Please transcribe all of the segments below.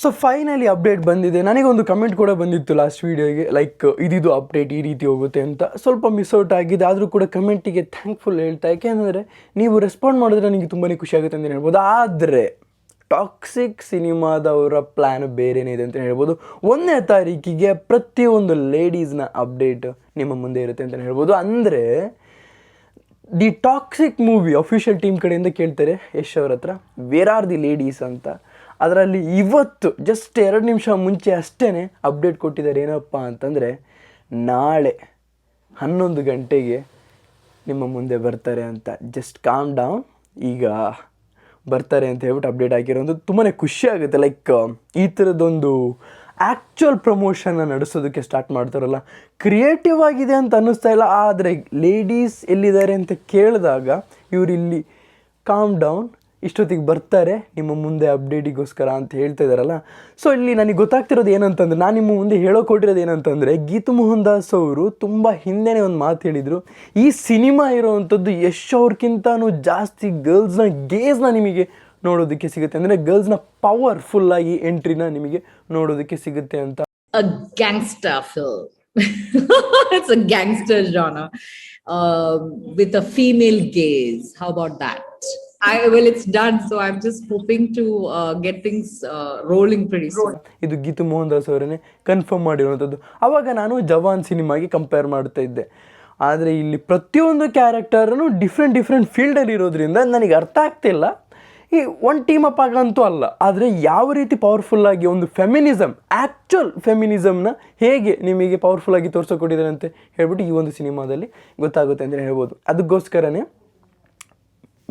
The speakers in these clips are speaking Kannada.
ಸೊ ಫೈನಲಿ ಅಪ್ಡೇಟ್ ಬಂದಿದೆ. ನನಗೊಂದು ಕಮೆಂಟ್ ಕೂಡ ಬಂದಿತ್ತು ಲಾಸ್ಟ್ ವೀಡಿಯೋಗೆ, ಲೈಕ್ ಇದಿದು ಅಪ್ಡೇಟ್ ಈ ರೀತಿ ಹೋಗುತ್ತೆ ಅಂತ. ಸ್ವಲ್ಪ ಮಿಸ್ಔಟ್ ಆಗಿದೆ, ಆದರೂ ಕೂಡ ಕಮೆಂಟಿಗೆ ಥ್ಯಾಂಕ್ಫುಲ್ ಹೇಳ್ತಾ. ಯಾಕೆಂದರೆ ನೀವು ರೆಸ್ಪಾಂಡ್ ಮಾಡಿದ್ರೆ ನನಗೆ ತುಂಬಾ ಖುಷಿ ಆಗುತ್ತೆ ಅಂತ ಹೇಳ್ಬೋದು. ಆದರೆ ಟಾಕ್ಸಿಕ್ ಸಿನಿಮಾದವರ ಪ್ಲ್ಯಾನ್ ಬೇರೆನೇ ಇದೆ ಅಂತ ಹೇಳ್ಬೋದು. 1ನೇ ತಾರೀಕಿಗೆ ಪ್ರತಿಯೊಂದು ಲೇಡೀಸ್ನ ಅಪ್ಡೇಟ್ ನಿಮ್ಮ ಮುಂದೆ ಇರುತ್ತೆ ಅಂತ ಹೇಳ್ಬೋದು. ಅಂದರೆ the toxic movie official team ಕಡೆಯಿಂದ ಕೇಳ್ತಾರೆ ಯಶ್ ಅವ್ರ ಹತ್ರ, ವೇರ್ ಆರ್ ದಿ ಲೇಡೀಸ್ ಅಂತ. ಅದರಲ್ಲಿ ಇವತ್ತು ಜಸ್ಟ್ 2 ನಿಮಿಷ ಮುಂಚೆ ಅಷ್ಟೇ ಅಪ್ಡೇಟ್ ಕೊಟ್ಟಿದ್ದಾರೆ. ಏನಪ್ಪ ಅಂತಂದರೆ ನಾಳೆ 11 ಗಂಟೆಗೆ ನಿಮ್ಮ ಮುಂದೆ ಬರ್ತಾರೆ ಅಂತ. ಜಸ್ಟ್ ಕಾಮ್ ಡೌನ್, ಈಗ ಬರ್ತಾರೆ ಅಂತ ಹೇಳ್ಬಿಟ್ಟು ಅಪ್ಡೇಟ್ ಹಾಕಿರೋದು ತುಂಬಾ ಖುಷಿ ಆಗುತ್ತೆ. ಲೈಕ್ ಈ ಥರದ್ದೊಂದು ಆ್ಯಕ್ಚುಯಲ್ ಪ್ರಮೋಷನ್ನ ನಡೆಸೋದಕ್ಕೆ ಸ್ಟಾರ್ಟ್ ಮಾಡ್ತಾರಲ್ಲ, ಕ್ರಿಯೇಟಿವ್ ಆಗಿದೆ ಅಂತ ಅನ್ನಿಸ್ತಾ ಇಲ್ಲ. ಆದರೆ ಲೇಡೀಸ್ ಎಲ್ಲಿದ್ದಾರೆ ಅಂತ ಕೇಳಿದಾಗ ಇವರು ಇಲ್ಲಿ ಕಾಮ್ ಡೌನ್, ಇಷ್ಟೊತ್ತಿಗೆ ಬರ್ತಾರೆ ನಿಮ್ಮ ಮುಂದೆ ಅಪ್ಡೇಟಿಗೋಸ್ಕರ ಅಂತ ಹೇಳ್ತಾ ಇದ್ದಾರಲ್ಲ. ಸೊ ಇಲ್ಲಿ ನನಗೆ ಗೊತ್ತಾಗ್ತಿರೋದು ಏನಂತಂದರೆ, ನಾನು ನಿಮ್ಮ ಮುಂದೆ ಹೇಳೋಕೊಟ್ಟಿರೋದು ಏನಂತಂದರೆ, ಗೀತು ಮೋಹನ್ ದಾಸ್ ಅವರು ತುಂಬ ಹಿಂದೆನೇ ಒಂದು ಮಾತು ಹೇಳಿದರು, ಈ ಸಿನಿಮಾ ಇರೋವಂಥದ್ದು ಯಶ್ ಅವ್ರಿಗಿಂತನೂ ಜಾಸ್ತಿ ಗೇಜ್ನ ನಿಮಗೆ ನೋಡೋದಕ್ಕೆ ಸಿಗುತ್ತೆ. ಅಂದರೆ ಗರ್ಲ್ಸ್ನ ಪವರ್ಫುಲ್ಲಾಗಿ ಎಂಟ್ರಿನ ನಿಮಗೆ ನೋಡೋದಕ್ಕೆ ಸಿಗುತ್ತೆ ಅಂತ. A gangster film. It's a gangster genre with a female gaze. How about that? It's done, so I'm just hoping to get things rolling pretty soon. ಇದು ಗೀತು ಮೋಹನ್ ದಾಸ್ ಅವರೇ ಕನ್ಫರ್ಮ್ ಮಾಡಿರುವಂಥದ್ದು. ಆವಾಗ ನಾನು ಜವಾನ್ ಸಿನಿಮಾಗೆ ಕಂಪೇರ್ ಮಾಡ್ತಾ ಇದ್ದೆ. ಆದರೆ ಇಲ್ಲಿ ಪ್ರತಿಯೊಂದು ಕ್ಯಾರೆಕ್ಟರನ್ನು ಡಿಫ್ರೆಂಟ್ ಫೀಲ್ಡಲ್ಲಿ ಇರೋದ್ರಿಂದ ನನಗೆ ಅರ್ಥ ಆಗ್ತಿಲ್ಲ. ಈ ಒನ್ ಟೀಮ್ ಅಪ್ ಆಗಂತೂ ಅಲ್ಲ, ಆದರೆ ಯಾವ ರೀತಿ ಪವರ್ಫುಲ್ಲಾಗಿ ಒಂದು ಫೆಮಿನಿಸಮ್, ಆ್ಯಕ್ಚುಯಲ್ ಫೆಮಿನಿಸಮ್ನ ಹೇಗೆ ನಿಮಗೆ ಪವರ್ಫುಲ್ಲಾಗಿ ತೋರಿಸೋಕೊಟ್ಟಿದ್ದಾರೆ ಅಂತ ಹೇಳ್ಬಿಟ್ಟು ಈ ಒಂದು ಸಿನಿಮಾದಲ್ಲಿ ಗೊತ್ತಾಗುತ್ತೆ ಅಂತ ಹೇಳ್ಬೋದು. ಅದಕ್ಕೋಸ್ಕರನೇ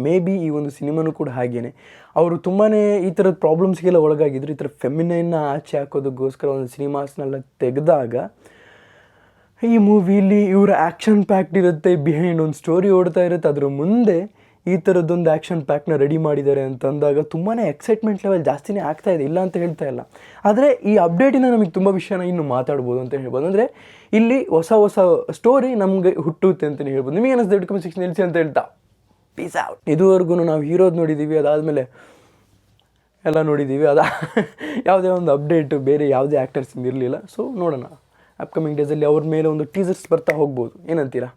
ಮೇ ಬಿ ಈ ಒಂದು ಸಿನಿಮಾನೂ ಕೂಡ ಹಾಗೇನೆ. ಅವರು ತುಂಬಾ ಈ ಥರದ ಪ್ರಾಬ್ಲಮ್ಸ್ಗೆಲ್ಲ ಒಳಗಾಗಿದ್ರು. ಈ ಥರ ಫೆಮಿನೈನ್ನ ಆಚೆ ಹಾಕೋದಕ್ಕೋಸ್ಕರ ಒಂದು ಸಿನಿಮಾಸ್ನೆಲ್ಲ ತೆಗೆದಾಗ ಈ ಮೂವಿಲಿ ಇವರ ಆ್ಯಕ್ಷನ್ ಪ್ಯಾಕ್ಡ್ ಇರುತ್ತೆ, ಬಿಹೈಂಡ್ ಒಂದು ಸ್ಟೋರಿ ಓಡ್ತಾ ಇರುತ್ತೆ, ಅದ್ರ ಮುಂದೆ ಈ ಥರದ್ದೊಂದು ಆ್ಯಕ್ಷನ್ ಪ್ಯಾಕ್ನ ರೆಡಿ ಮಾಡಿದ್ದಾರೆ ಅಂತಂದಾಗ ತುಂಬಾ ಎಕ್ಸೈಟ್ಮೆಂಟ್ ಲೆವೆಲ್ ಜಾಸ್ತಿನೇ ಆಗ್ತಾಯಿದೆ, ಇಲ್ಲ ಅಂತ ಹೇಳ್ತಾ ಇಲ್ಲ. ಆದರೆ ಈ ಅಪ್ಡೇಟಿನ ನಮಗೆ ತುಂಬ ವಿಷಯನ ಇನ್ನೂ ಮಾತಾಡ್ಬೋದು ಅಂತ ಹೇಳ್ಬೋದು. ಅಂದರೆ ಇಲ್ಲಿ ಹೊಸ ಸ್ಟೋರಿ ನಮಗೆ ಹುಟ್ಟುತ್ತೆ ಅಂತಲೇ ಹೇಳ್ಬೋದು. ನಿಮಗೆ ಏನಿಸ್ತದೆ ಕಮೆಂಟ್ ಸೆಕ್ಷನ್ ತಿಳಿಸಿ ಅಂತ ಹೇಳ್ತಾ ಪೀಸ್ ಔಟ್. ಇದುವರೆಗೂ ನಾವು ಹೀರೋದು ನೋಡಿದ್ದೀವಿ, ಅದಾದಮೇಲೆ ಎಲ್ಲ ನೋಡಿದ್ದೀವಿ. ಯಾವುದೇ ಒಂದು ಅಪ್ಡೇಟು ಬೇರೆ ಯಾವುದೇ ಆ್ಯಕ್ಟರ್ಸ್ ಇರಲಿಲ್ಲ. ಸೊ ನೋಡೋಣ, ಅಪ್ಕಮಿಂಗ್ ಡೇಸಲ್ಲಿ ಅವ್ರ ಮೇಲೆ ಒಂದು ಟೀಸರ್ಸ್ ಬರ್ತಾ ಹೋಗ್ಬೋದು. ಏನಂತೀರಾ?